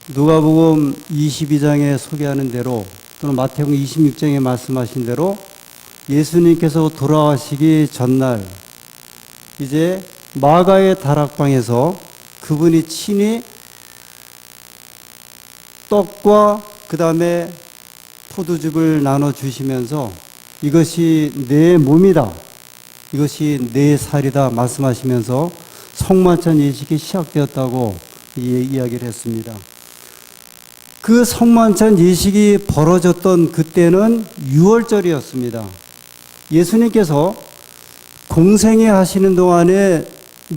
누가복음 22장에 소개하는 대로 또는 마태복음 26장에 말씀하신 대로 예수님께서 돌아가시기 전날 이제 마가의 다락방에서 그분이 친히 떡과 그 다음에 포도즙을 나눠주시면서 이것이 내 몸이다, 이것이 내 살이다 말씀하시면서 성만찬 예식이 시작되었다고 이야기를 했습니다. 그 성만찬 예식이 벌어졌던 그때는 6월절이었습니다. 예수님께서 공생애 하시는 동안에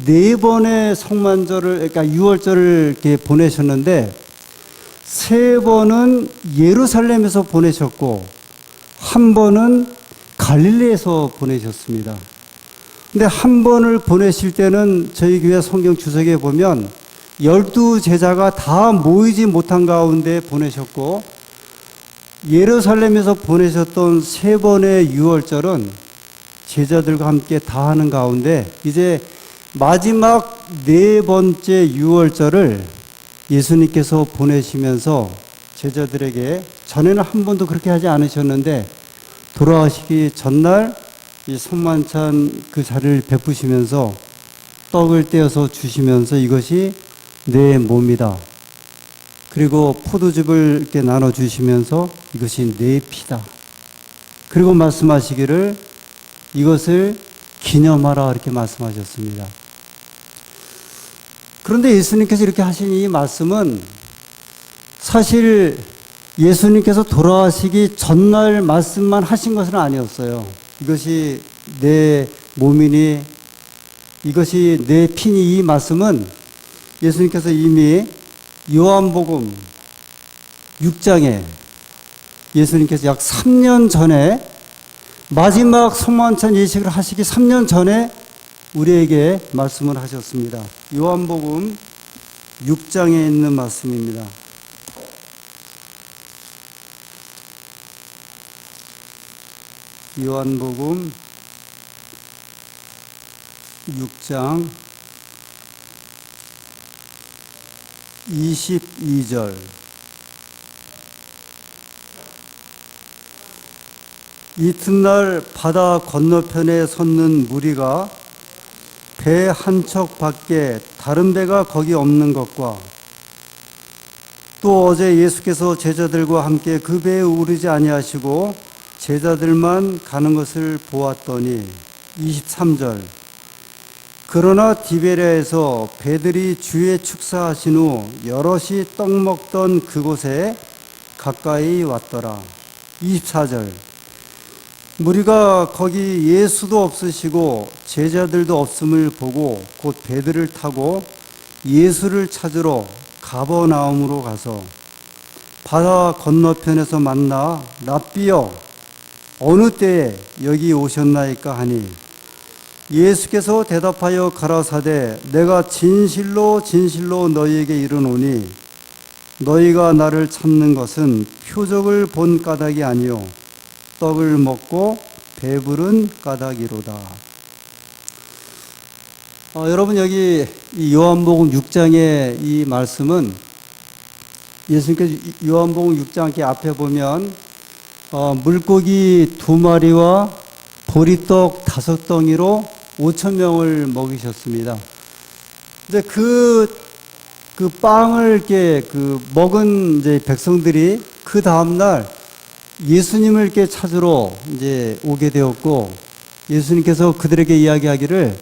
4번의 성만절을, 그러니까 6월절을 이렇게 보내셨는데 3번은 예루살렘에서 보내셨고 1번은 갈릴리에서 보내셨습니다. 근데 1번을 보내실 때는 저희 교회 성경 주석에 보면 12제자가 다 모이지 못한 가운데 보내셨고, 예루살렘에서 보내셨던 3번의 6월절은 제자들과 함께 다 하는 가운데 이제 마지막 4번째 6월절을 예수님께서 보내시면서 제자들에게, 전에는 한 번도 그렇게 하지 않으셨는데 돌아가시기 전날 이 성만찬 그 자리를 베푸시면서 떡을 떼어서 주시면서 이것이 내 몸이다. 그리고 포도즙을 이렇게 나눠주시면서 이것이 내 피다. 그리고 말씀하시기를 이것을 기념하라 이렇게 말씀하셨습니다. 그런데 예수님께서 이렇게 하신 이 말씀은 사실 예수님께서 돌아가시기 전날 말씀만 하신 것은 아니었어요. 이것이 내 몸이니 이것이 내 피니, 이 말씀은 예수님께서 이미 요한복음 6장에 예수님께서 약 3년 전에 마지막 성만찬 예식을 하시기 3년 전에 우리에게 말씀을 하셨습니다. 요한복음 6장에 있는 말씀입니다. 요한복음 6장 22절. 이튿날 바다 건너편에 섰는 무리가 배 한 척 밖에 다른 배가 거기 없는 것과 또 어제 예수께서 제자들과 함께 그 배에 오르지 아니하시고 제자들만 가는 것을 보았더니, 23절. 그러나 디베랴에서 배들이 주의 축사하신 후 여럿이 떡 먹던 그곳에 가까이 왔더라. 24절. 무리가 거기 예수도 없으시고 제자들도 없음을 보고 곧 배들을 타고 예수를 찾으러 가버나움으로 가서 바다 건너편에서 만나 랍비여 어느 때에 여기 오셨나이까 하니, 예수께서 대답하여 가라사대 내가 진실로 진실로 너희에게 이르노니 너희가 나를 찾는 것은 표적을 본 까닭이 아니요 떡을 먹고 배부른 까닭이로다. 여러분, 여기 이 요한복음 6장의 이 말씀은 예수님께서 요한복음 6장 이렇게 앞에 보면 물고기 2마리와 보리떡 5덩이로 5,000명을 먹이셨습니다. 근데 그 빵을 이렇게 먹은 이제 백성들이 그 다음날 예수님을 이렇게 찾으러 이제 오게 되었고, 예수님께서 그들에게 이야기하기를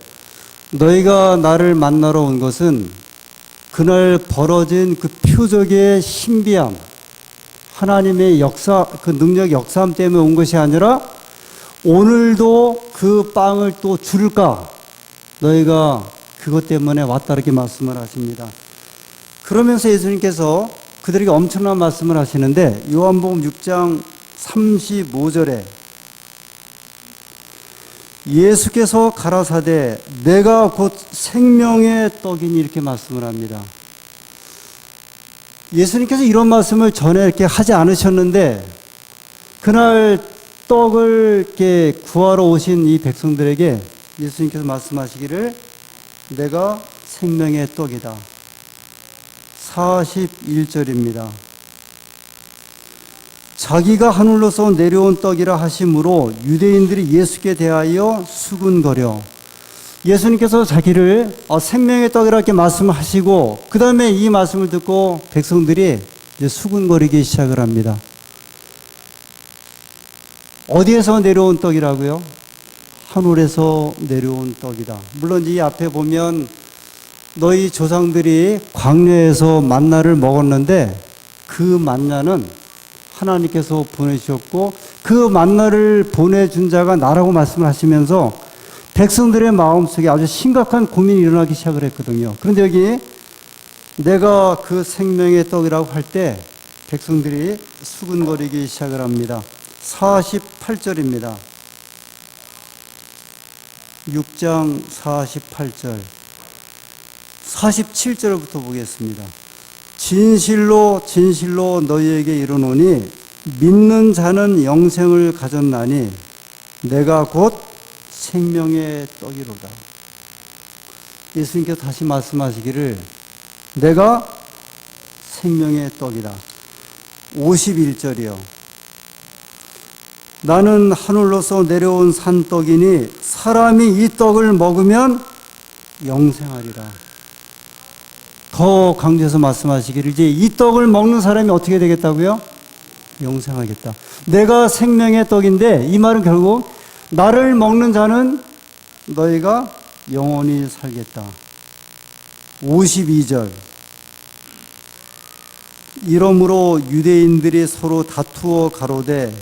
너희가 나를 만나러 온 것은 그날 벌어진 그 표적의 신비함, 하나님의 역사, 그 능력 역사함 때문에 온 것이 아니라 오늘도 그 빵을 또 줄까? 너희가 그것 때문에 왔다 이렇게 말씀을 하십니다. 그러면서 예수님께서 그들에게 엄청난 말씀을 하시는데, 요한복음 6장 35절에 예수께서 가라사대 내가 곧 생명의 떡이니 이렇게 말씀을 합니다. 예수님께서 이런 말씀을 전에 이렇게 하지 않으셨는데 그날 떡을 이렇게 구하러 오신 이 백성들에게 예수님께서 말씀하시기를 내가 생명의 떡이다. 41절입니다. 자기가 하늘로서 내려온 떡이라 하심으로 유대인들이 예수께 대하여 수군거려. 예수님께서 자기를 생명의 떡이라 이렇게 말씀하시고 그 다음에 이 말씀을 듣고 백성들이 이제 수군거리기 시작을 합니다. 어디에서 내려온 떡이라고요? 하늘에서 내려온 떡이다. 물론 이 앞에 보면 너희 조상들이 광야에서 만나를 먹었는데 그 만나는 하나님께서 보내주셨고 그 만나를 보내준 자가 나라고 말씀을 하시면서 백성들의 마음속에 아주 심각한 고민이 일어나기 시작을 했거든요. 그런데 여기 내가 그 생명의 떡이라고 할 때 백성들이 수군거리기 시작을 합니다. 48절입니다. 6장 48절. 47절부터 보겠습니다. 진실로 진실로 너희에게 이르노니 믿는 자는 영생을 가졌나니 내가 곧 생명의 떡이로다. 예수님께서 다시 말씀하시기를 내가 생명의 떡이다. 51절이요. 나는 하늘로서 내려온 산떡이니 사람이 이 떡을 먹으면 영생하리라. 더 강조해서 말씀하시기를 이제 이 떡을 먹는 사람이 어떻게 되겠다고요? 영생하겠다. 내가 생명의 떡인데 이 말은 결국 나를 먹는 자는 너희가 영원히 살겠다. 52절. 이러므로 유대인들이 서로 다투어 가로되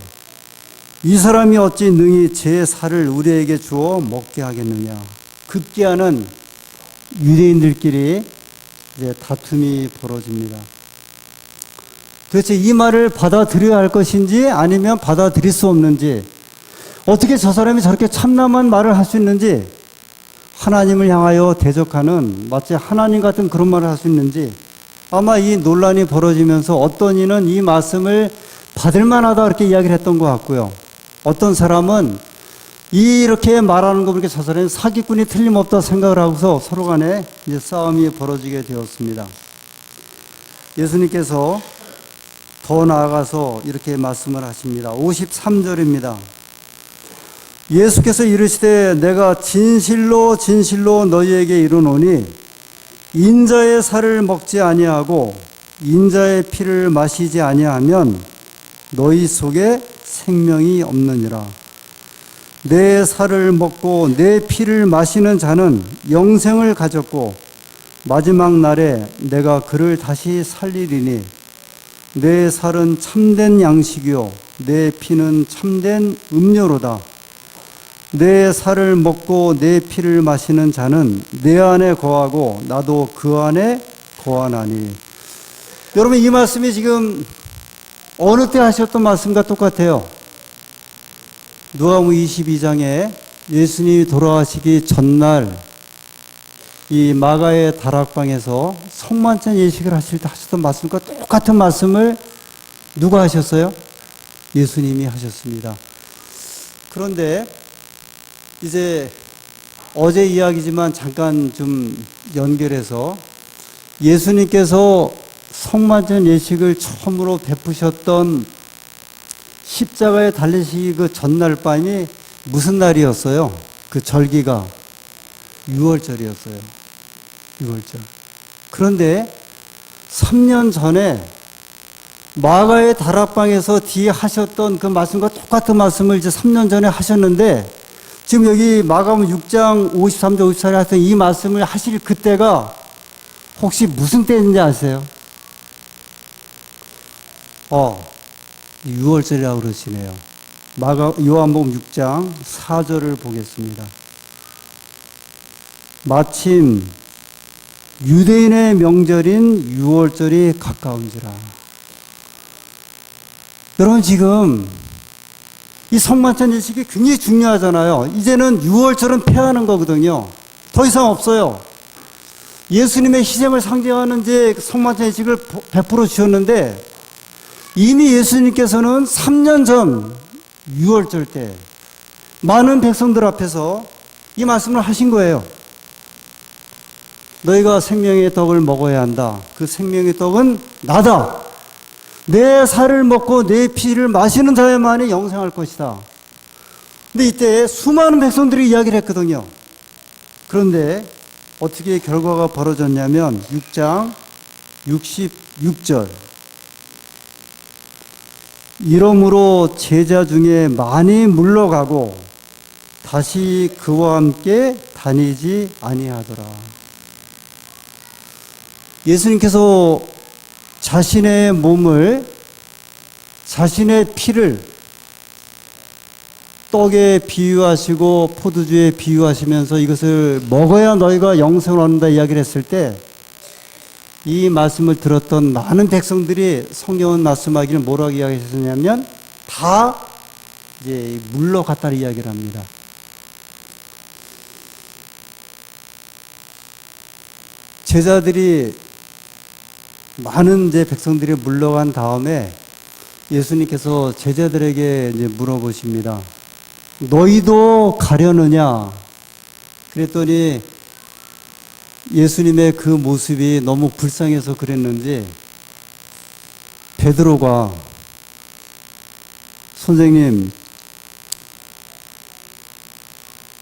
이 사람이 어찌 능히 제 살을 우리에게 주어 먹게 하겠느냐. 급기야는 유대인들끼리 이제 다툼이 벌어집니다. 도대체 이 말을 받아들여야 할 것인지 아니면 받아들일 수 없는지, 어떻게 저 사람이 저렇게 참남한 말을 할 수 있는지, 하나님을 향하여 대적하는 마치 하나님 같은 그런 말을 할 수 있는지, 아마 이 논란이 벌어지면서 어떤 이는 이 말씀을 받을 만하다 그렇게 이야기를 했던 것 같고요. 어떤 사람은 이렇게 말하는 거 보니까 저 사람은 사기꾼이 틀림없다 생각을 하고서 서로 간에 이제 싸움이 벌어지게 되었습니다. 예수님께서 더 나아가서 이렇게 말씀을 하십니다. 53절입니다. 예수께서 이르시되 내가 진실로 진실로 너희에게 이르노니 인자의 살을 먹지 아니하고 인자의 피를 마시지 아니하면 너희 속에 생명이 없느니라. 내 살을 먹고 내 피를 마시는 자는 영생을 가졌고 마지막 날에 내가 그를 다시 살리리니 내 살은 참된 양식이요 내 피는 참된 음료로다. 내 살을 먹고 내 피를 마시는 자는 내 안에 거하고 나도 그 안에 거하나니. 여러분, 이 말씀이 지금 어느 때 하셨던 말씀과 똑같아요. 누가복음 22장에 예수님이 돌아가시기 전날 이 마가의 다락방에서 성만찬 예식을 하실 때 하셨던 말씀과 똑같은 말씀을 누가 하셨어요? 예수님이 하셨습니다. 그런데 이제 어제 이야기지만 잠깐 좀 연결해서 예수님께서 성만찬 예식을 처음으로 베푸셨던 십자가에 달리시기 그 전날 밤이 무슨 날이었어요? 그 절기가 6월절이었어요. 6월절. 그런데 3년 전에 마가의 다락방에서 뒤에 하셨던 그 말씀과 똑같은 말씀을 이제 3년 전에 하셨는데 지금 여기 마가복음 6장 53절 54절에 하셨던 이 말씀을 하실 그때가 혹시 무슨 때인지 아세요? 6월절이라고 그러시네요. 요한복음 6장 4절을 보겠습니다. 마침 유대인의 명절인 6월절이 가까운지라. 여러분, 지금 이 성만찬 예식이 굉장히 중요하잖아요. 이제는 6월절은 폐하는 거거든요. 더 이상 없어요. 예수님의 희생을 상징하는 이제 성만찬 예식을 베풀어 주셨는데 이미 예수님께서는 3년 전 6월절 때 많은 백성들 앞에서 이 말씀을 하신 거예요. 너희가 생명의 떡을 먹어야 한다. 그 생명의 떡은 나다. 내 살을 먹고 내 피를 마시는 자야만이 영생할 것이다. 근데 이때 수많은 백성들이 이야기를 했거든요. 그런데 어떻게 결과가 벌어졌냐면 6장 66절. 이러므로 제자 중에 많이 물러가고 다시 그와 함께 다니지 아니하더라. 예수님께서 자신의 몸을, 자신의 피를 떡에 비유하시고 포도주에 비유하시면서 이것을 먹어야 너희가 영생을 얻는다 이야기를 했을 때 이 말씀을 들었던 많은 백성들이 성경은 말씀하기를 뭐라고 이야기했었냐면 다 이제 물러갔다는 이야기를 합니다. 제자들이 많은 이제 백성들이 물러간 다음에 예수님께서 제자들에게 이제 물어보십니다. 너희도 가려느냐? 그랬더니 예수님의 그 모습이 너무 불쌍해서 그랬는지 베드로가 선생님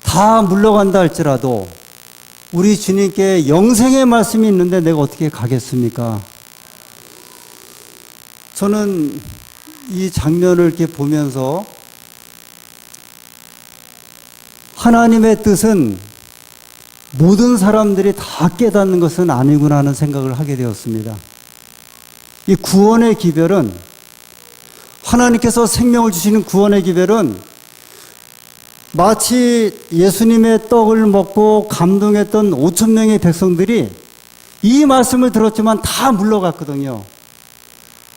다 물러간다 할지라도 우리 주님께 영생의 말씀이 있는데 내가 어떻게 가겠습니까? 저는 이 장면을 이렇게 보면서 하나님의 뜻은 모든 사람들이 다 깨닫는 것은 아니구나 하는 생각을 하게 되었습니다. 이 구원의 기별은, 하나님께서 생명을 주시는 구원의 기별은 마치 예수님의 떡을 먹고 감동했던 5천 명의 백성들이 이 말씀을 들었지만 다 물러갔거든요.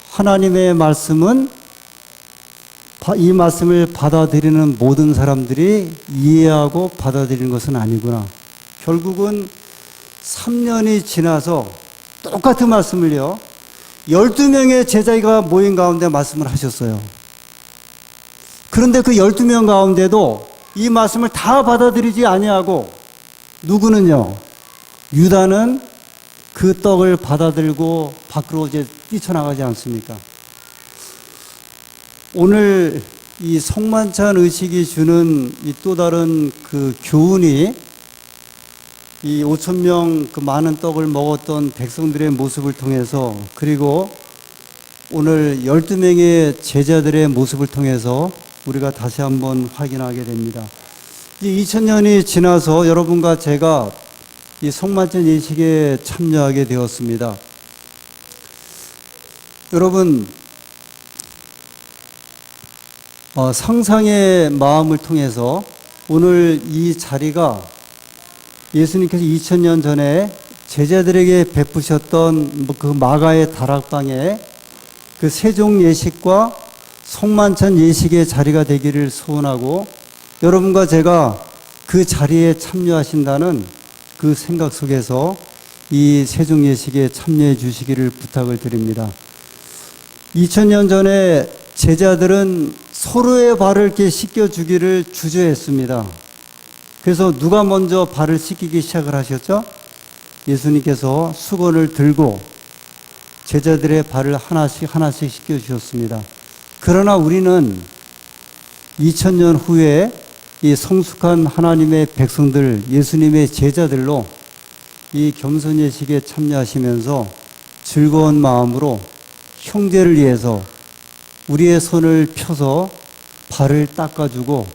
하나님의 말씀은 이 말씀을 받아들이는 모든 사람들이 이해하고 받아들이는 것은 아니구나. 결국은 3년이 지나서 똑같은 말씀을요, 12명의 제자가 모인 가운데 말씀을 하셨어요. 그런데 그 12명 가운데도 이 말씀을 다 받아들이지 아니하고 누구는요, 유다는 그 떡을 받아들고 밖으로 이제 뛰쳐나가지 않습니까? 오늘 이 성만찬 의식이 주는 이 또 다른 그 교훈이 이 5천 명 그 많은 떡을 먹었던 백성들의 모습을 통해서, 그리고 오늘 12명의 제자들의 모습을 통해서 우리가 다시 한번 확인하게 됩니다. 이제 2000년이 지나서 여러분과 제가 이 성만찬 예식에 참여하게 되었습니다. 여러분, 상상의 마음을 통해서 오늘 이 자리가 예수님께서 2000년 전에 제자들에게 베푸셨던 그 마가의 다락방에 그 세종 예식과 성만찬 예식의 자리가 되기를 소원하고, 여러분과 제가 그 자리에 참여하신다는 그 생각 속에서 이 세종 예식에 참여해 주시기를 부탁을 드립니다. 2000년 전에 제자들은 서로의 발을 이렇게 씻겨주기를 주저했습니다. 그래서 누가 먼저 발을 씻기기 시작을 하셨죠? 예수님께서 수건을 들고 제자들의 발을 하나씩 하나씩 씻겨주셨습니다. 그러나 우리는 2000년 후에 이 성숙한 하나님의 백성들, 예수님의 제자들로 이 겸손예식에 참여하시면서 즐거운 마음으로 형제를 위해서 우리의 손을 펴서 발을 닦아주고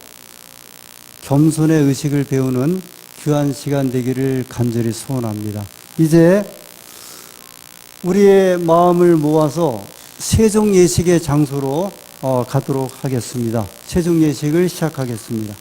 겸손의 의식을 배우는 귀한 시간 되기를 간절히 소원합니다. 이제 우리의 마음을 모아서 세종 예식의 장소로 가도록 하겠습니다. 세종 예식을 시작하겠습니다.